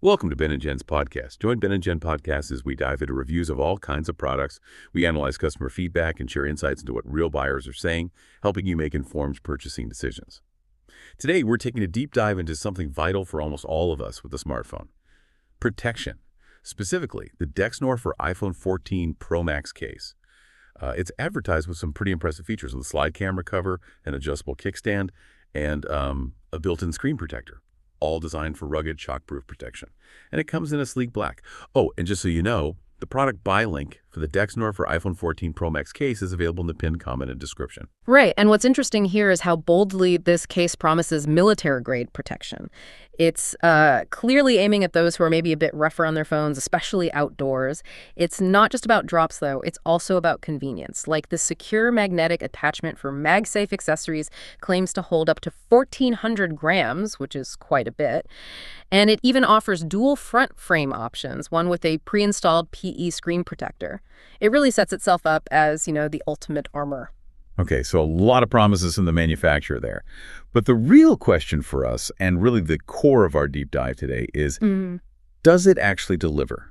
Welcome to Ben and Jen's podcast. Join Ben and Jen podcast as we dive into reviews of all kinds of products. We analyze customer feedback and share insights into what real buyers are saying, helping you make informed purchasing decisions. Today, we're taking a deep dive into something vital for almost all of us with a smartphone: protection. Specifically, the Dexnor for iPhone 14 Pro Max case. It's advertised with some pretty impressive features, with a slide camera cover, an adjustable kickstand, and a built-in screen protector, all designed for rugged, shockproof protection. And it comes in a sleek black. Oh, and just so you know, the product buy link for the Dexnor for iPhone 14 Pro Max case is available in the pinned comment and description. Right, and what's interesting here is how boldly this case promises military-grade protection. It's clearly aiming at those who are maybe a bit rougher on their phones, especially outdoors. It's not just about drops, though. It's also about convenience. Like the secure magnetic attachment for MagSafe accessories claims to hold up to 1,400 grams, which is quite a bit. And it even offers dual front frame options, one with a pre-installed PE screen protector. It really sets itself up as, the ultimate armor. Okay, so a lot of promises from the manufacturer there. But the real question for us, and really the core of our deep dive today, is does it actually deliver?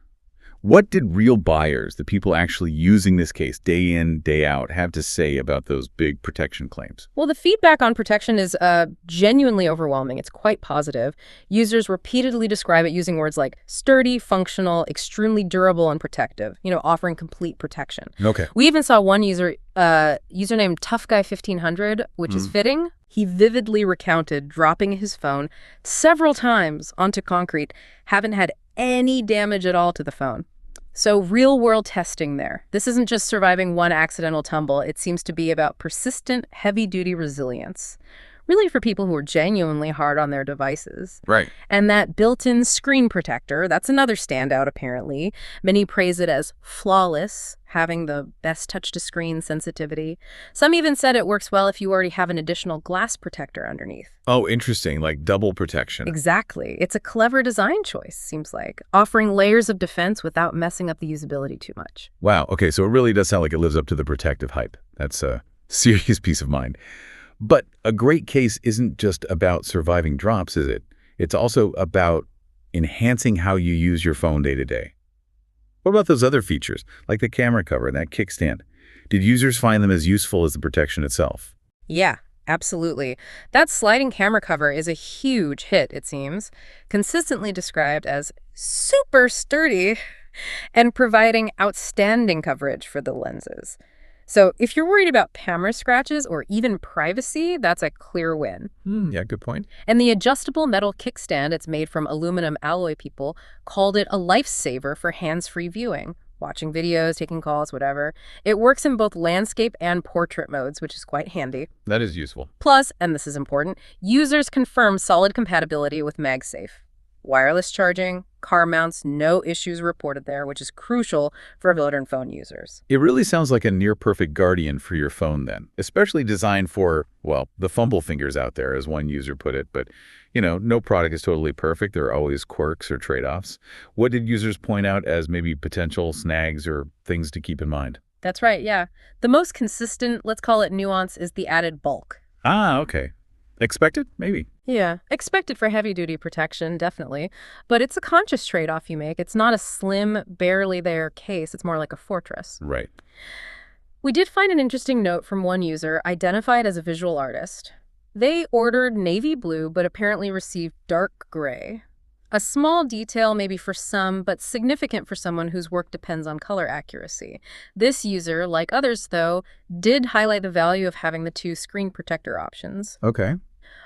What did real buyers, the people actually using this case day in, day out, have to say about those big protection claims? Well, the feedback on protection is genuinely overwhelming. It's quite positive. Users repeatedly describe it using words like sturdy, functional, extremely durable, and protective, offering complete protection. Okay. We even saw one user, username ToughGuy1500, which is fitting. He vividly recounted dropping his phone several times onto concrete, haven't had any damage at all to the phone. So real-world testing there. This isn't just surviving one accidental tumble. It seems to be about persistent, heavy-duty resilience, really for people who are genuinely hard on their devices. Right. And that built-in screen protector, that's another standout, apparently. Many praise it as flawless, having the best touch-to-screen sensitivity. Some even said it works well if you already have an additional glass protector underneath. Oh, interesting, like double protection. Exactly. It's a clever design choice, seems like, offering layers of defense without messing up the usability too much. Wow, okay, so it really does sound like it lives up to the protective hype. That's a serious peace of mind. But a great case isn't just about surviving drops, is it? It's also about enhancing how you use your phone day to day. What about those other features, like the camera cover and that kickstand? Did users find them as useful as the protection itself? Yeah, absolutely. That sliding camera cover is a huge hit, it seems, consistently described as super sturdy and providing outstanding coverage for the lenses. So if you're worried about camera scratches or even privacy, that's a clear win. Yeah, good point. And the adjustable metal kickstand, it's made from aluminum alloy, people called it a lifesaver for hands-free viewing, watching videos, taking calls, whatever. It works in both landscape and portrait modes, which is quite handy. That is useful. Plus, and this is important, users confirm solid compatibility with MagSafe. Wireless charging, car mounts, no issues reported there, which is crucial for modern phone users. It really sounds like a near-perfect guardian for your phone then, especially designed for, well, the fumble fingers out there, as one user put it. But, no product is totally perfect. There are always quirks or trade-offs. What did users point out as maybe potential snags or things to keep in mind? That's right, yeah. The most consistent, let's call it nuance, is the added bulk. Ah, okay. Expected? Maybe. Yeah, expected for heavy-duty protection, definitely. But it's a conscious trade-off you make. It's not a slim, barely there case. It's more like a fortress. Right. We did find an interesting note from one user, identified as a visual artist. They ordered navy blue, but apparently received dark gray. A small detail maybe for some, but significant for someone whose work depends on color accuracy. This user, like others though, did highlight the value of having the two screen protector options. Okay.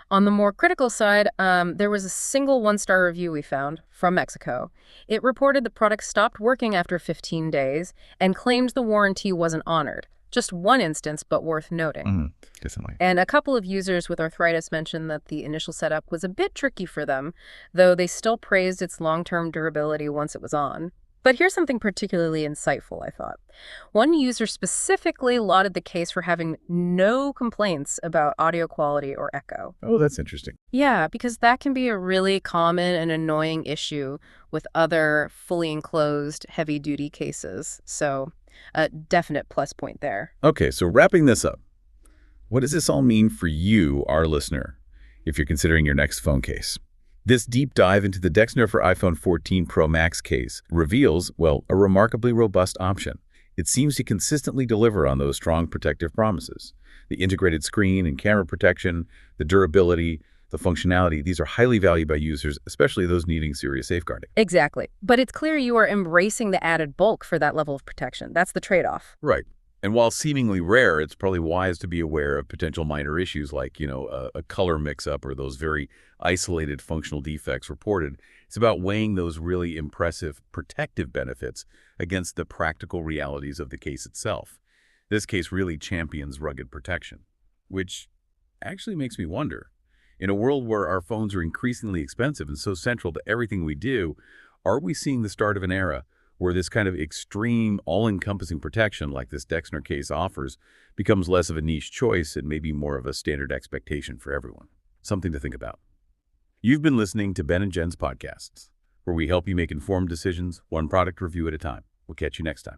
On the more critical side, there was a single one-star review we found from Mexico. It reported the product stopped working after 15 days and claimed the warranty wasn't honored. Just one instance, but worth noting. Definitely. And a couple of users with arthritis mentioned that the initial setup was a bit tricky for them, though they still praised its long-term durability once it was on. But here's something particularly insightful, I thought. One user specifically lauded the case for having no complaints about audio quality or echo. Oh, that's interesting. Yeah, because that can be a really common and annoying issue with other fully enclosed heavy-duty cases. So a definite plus point there. Okay, so wrapping this up, what does this all mean for you, our listener, if you're considering your next phone case? This deep dive into the Dexner for iPhone 14 Pro Max case reveals, well, a remarkably robust option. It seems to consistently deliver on those strong protective promises. The integrated screen and camera protection, the durability, the functionality, these are highly valued by users, especially those needing serious safeguarding. Exactly. But it's clear you are embracing the added bulk for that level of protection. That's the trade-off. Right. And while seemingly rare, it's probably wise to be aware of potential minor issues like, a color mix-up or those very isolated functional defects reported. It's about weighing those really impressive protective benefits against the practical realities of the case itself. This case really champions rugged protection, which actually makes me wonder, in a world where our phones are increasingly expensive and so central to everything we do, are we seeing the start of an era where this kind of extreme, all-encompassing protection like this Dexner case offers becomes less of a niche choice and maybe more of a standard expectation for everyone? Something to think about. You've been listening to Ben and Jen's podcasts, where we help you make informed decisions, one product review at a time. We'll catch you next time.